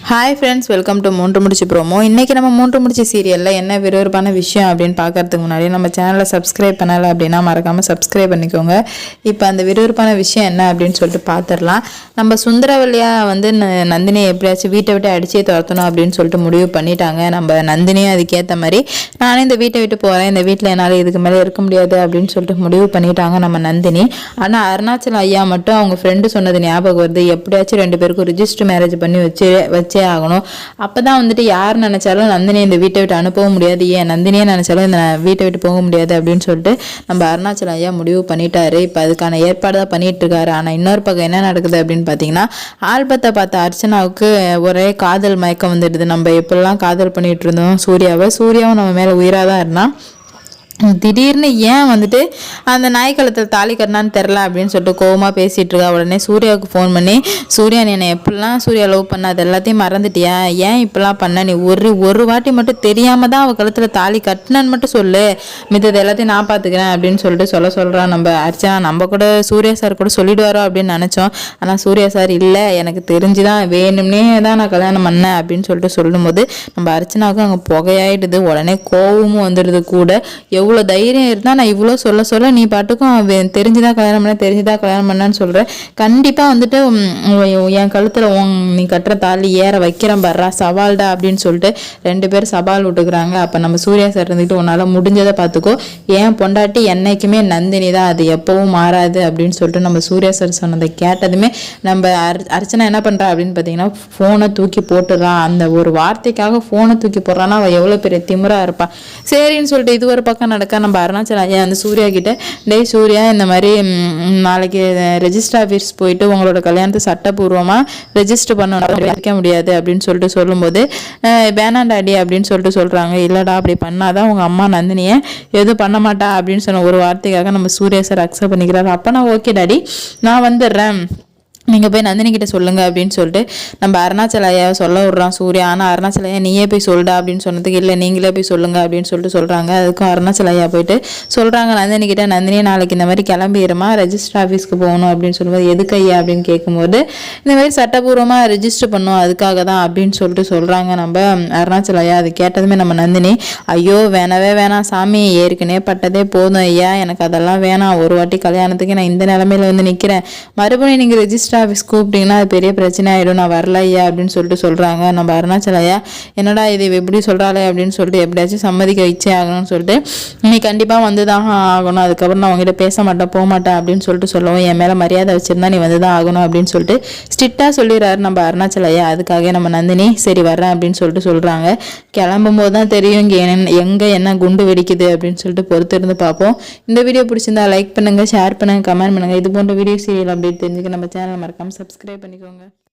Hi friends, welcome to மூன்று முடிச்சு promo. இன்றைக்கி நம்ம மூன்று முடிச்சு சீரியலில் என்ன விறுவிறுப்பான விஷயம் அப்படின்னு பார்க்கறதுக்கு முன்னாடி நம்ம சேனலை சப்ஸ்கிரைப் பண்ணலை அப்படின்னா மறக்காமல் சப்ஸ்கிரைப் பண்ணிக்கோங்க. இப்போ அந்த விறுவிறுப்பான விஷயம் என்ன அப்படின்னு சொல்லிட்டு பார்த்துடலாம். நம்ம சுந்தரவல்லியாக வந்து நந்தினியை எப்படியாச்சும் வீட்டை விட்டு அடிச்சே துரத்தணும் அப்படின்னு சொல்லிட்டு முடிவு பண்ணிட்டாங்க. நம்ம நந்தினியும் அதுக்கேற்ற மாதிரி நானே இந்த வீட்டை விட்டு போகிறேன், இந்த வீட்டில் என்னால் இதுக்கு மேலே இருக்க முடியாது அப்படின்னு சொல்லிட்டு முடிவு பண்ணிட்டாங்க நம்ம நந்தினி. ஆனால் அருணாச்சலம் ஐயா மட்டும் அவங்க ஃப்ரெண்டு சொன்னது ஞாபகம் வருது, எப்படியாச்சும் 2 பேருக்கும் ரிஜிஸ்டர் மேரேஜ் பண்ணி வச்சே ஆகணும். அப்பதான் வந்துட்டு யார் நினைச்சாலும் நந்தினி இந்த வீட்டை விட்டு அனுப்பவும் முடியாது, ஏன் நந்தினியே நினைச்சாலும் இந்த வீட்டை விட்டு போக முடியாது அப்படின்னு சொல்லிட்டு நம்ம அருணாச்சலம் ஐயா முடிவு பண்ணிட்டாரு. இப்போ அதுக்கான ஏற்பாடு தான் பண்ணிட்டு இருக்காரு. ஆனால் இன்னொரு பக்கம் என்ன நடக்குது அப்படின்னு பார்த்தீங்கன்னா, ஆல்பத்தை பார்த்த அர்ச்சனாவுக்கு ஒரே காதல் மயக்கம் வந்துடுது. நம்ம எப்படிலாம் காதல் பண்ணிட்டு இருந்தோம் சூர்யாவும் நம்ம மேலே உயிராக தான் இருந்தான். திடீர்னு ஏன் வந்துட்டு அந்த நாய்க்களத்தில் தாலி கட்டினான்னு தெரில அப்படின்னு சொல்லிட்டு கோவமாக பேசிகிட்டு இருக்கா. உடனே சூர்யாவுக்கு ஃபோன் பண்ணி, சூர்யா நீ என்னை எப்படிலாம் சூர்யா லவ் பண்ண அது எல்லாத்தையும் மறந்துட்டியா, ஏன் இப்படிலாம் பண்ண, நீ ஒரு வாட்டி மட்டும் தெரியாமல் தான் அவள் கழுத்தில் தாலி கட்டினன்னு மட்டும் சொல்லு, மித்தது எல்லாத்தையும் நான் பார்த்துக்கிறேன் அப்படின்னு சொல்லிட்டு சொல்கிறான் நம்ம அர்ச்சனா. நம்ம கூட சூர்யா சார் கூட சொல்லிடுவாரோ அப்படின்னு நினச்சோம். ஆனால் சூர்யா சார் இல்லை, எனக்கு தெரிஞ்சு தான் வேணும்னே தான் நான் கல்யாணம் பண்ணேன் அப்படின்னு சொல்லிட்டு சொல்லும்போது நம்ம அர்ச்சனாவுக்கு அங்கே புகையாயிடுது. உடனே கோவமும் வந்துடுது. கூட இவ்வளோ தைரியம் இருந்தால் நான் இவ்வளோ சொல்ல நீ பாட்டுக்கும் தெரிஞ்சுதான் கல்யாணம் பண்ணான்னு சொல்கிறேன். கண்டிப்பாக வந்துட்டு என் கழுத்தில் நீ கட்டுற தாலி ஏற வைக்கிறேன் பர்றா, சவால்டா அப்படின்னு சொல்லிட்டு 2 பேர் சவால் விட்டுக்கிறாங்க. அப்போ நம்ம சூர்யா சார் இருந்துக்கிட்டு உன்னால் முடிஞ்சதை பார்த்துக்கோ, ஏன் பொண்டாட்டி என்னைக்குமே நந்தினி தான், அது எப்பவும் மாறாது அப்படின்னு சொல்லிட்டு நம்ம சூர்யா சார் சொன்னதை கேட்டதுமே நம்ம அர்ச்சனா என்ன பண்ணுறா அப்படின்னு பார்த்தீங்கன்னா ஃபோனை தூக்கி போட்டுறான். அந்த ஒரு வார்த்தைக்காக ஃபோனை தூக்கி போடுறான்னா அவள் எவ்வளோ பெரிய திமிரா இருப்பா. சரின்னு சொல்லிட்டு இது ஒரு பக்கம் நடக்க நம்ம அருணாச்சலம் ஐயா அந்த சூர்யா கிட்ட, டேய் சூர்யா இந்த மாதிரி நாளைக்கு ரெஜிஸ்டர் ஆஃபீஸ் போயிட்டு உங்களோட கல்யாணத்தை சட்டப்பூர்வமாக ரெஜிஸ்டர் பண்ண வைக்க முடியாது அப்படின்னு சொல்லிட்டு சொல்லும்போது வேணாண்டாடி அப்படின்னு சொல்லிட்டு சொல்கிறாங்க. இல்லைடா அப்படி பண்ணாதான் உங்கள் அம்மா நந்தினியை எதுவும் பண்ண மாட்டா அப்படின்னு சொன்ன ஒரு வார்த்தைக்காக நம்ம சூர்யா சார் அக்செப்ட் பண்ணிக்கிறாரு. அப்போ நான் ஓகே டாடி நான் வந்துடுறேன், நீங்கள் போய் நந்தினி கிட்ட சொல்லுங்க அப்படின்னு சொல்லிட்டு நம்ம அருணாச்சல ஐயாவை சொல்ல விட்றான் சூர்யா. ஆனால் அருணாச்சல ஐயா நீயே போய் சொல்டா அப்படின்னு சொன்னதுக்கு இல்லை நீங்களே போய் சொல்லுங்க அப்படின்னு சொல்லிட்டு சொல்கிறாங்க. அதுக்கும் அருணாச்சல ஐயா போயிட்டு சொல்கிறாங்க நந்தினி கிட்ட, நந்தினி நாளைக்கு இந்த மாதிரி கிளம்பிடுமா ரெஜிஸ்டர் ஆஃபீஸ்க்கு போகணும் அப்படின்னு சொல்லும்போது எதுக்கு ஐயா அப்படின்னு கேட்கும்போது இந்த மாதிரி சட்டப்பூர்வமாக ரெஜிஸ்டர் பண்ணும் அதுக்காக தான் அப்படின்னு சொல்லிட்டு சொல்கிறாங்க நம்ம அருணாச்சல ஐயா. அது கேட்டதுமே நம்ம நந்தினி, ஐயோ வேணாம் சாமி, ஏற்கனவே பட்டதே போதும் ஐயா, எனக்கு அதெல்லாம் வேணாம், ஒரு வாட்டி கல்யாணத்துக்கு நான் இந்த நிலமையில வந்து நிற்கிறேன், மறுபடியும் நீங்கள் ரெஜிஸ்டர் ஆஃபீஸ் கூப்பிட்டீங்கன்னா அது பெரிய பிரச்சனை ஆகிடும், நான் வரல ஐயா அப்படின்னு சொல்லிட்டு சொல்கிறாங்க. நம்ம அருணாச்சல ஐயா என்னடா இது எப்படி சொல்கிறாளே அப்படின்னு சொல்லிட்டு எப்படியாச்சும் சம்மதிக்க வச்சே ஆகணும்னு சொல்லிட்டு நீ கண்டிப்பாக வந்து தான் ஆகணும், அதுக்கப்புறம் நான் உங்ககிட்ட பேச மாட்டேன் போக மாட்டேன் அப்படின்னு சொல்லிட்டு சொல்லவும், என் மேலே மரியாதை வச்சுருந்தா நீ வந்து தான் ஆகணும் அப்படின்னு சொல்லிட்டு ஸ்ட்ரிக்டாக சொல்லிடுறாரு நம்ம அருணாச்சல ஐயா. அதுக்காக நம்ம நந்தினி சரி வர்றேன் அப்படின்னு சொல்லிட்டு சொல்கிறாங்க. கிளம்பும் போது தான் தெரியும் இங்கே எங்கே என்ன குண்டு வெடிக்குது அப்படின்னு சொல்லிட்டு பொறுத்து இருந்து பார்ப்போம். இந்த வீடியோ பிடிச்சிருந்தா லைக் பண்ணுங்கள், ஷேர் பண்ணுங்கள், கமெண்ட் பண்ணுங்கள். இது போன்ற வீடியோ சீரியல் அப்டேட் தெரிஞ்சுக்க நம்ம சேனல் மறக்காமல் சப்ஸ்கிரைப் பண்ணிக்கோங்க.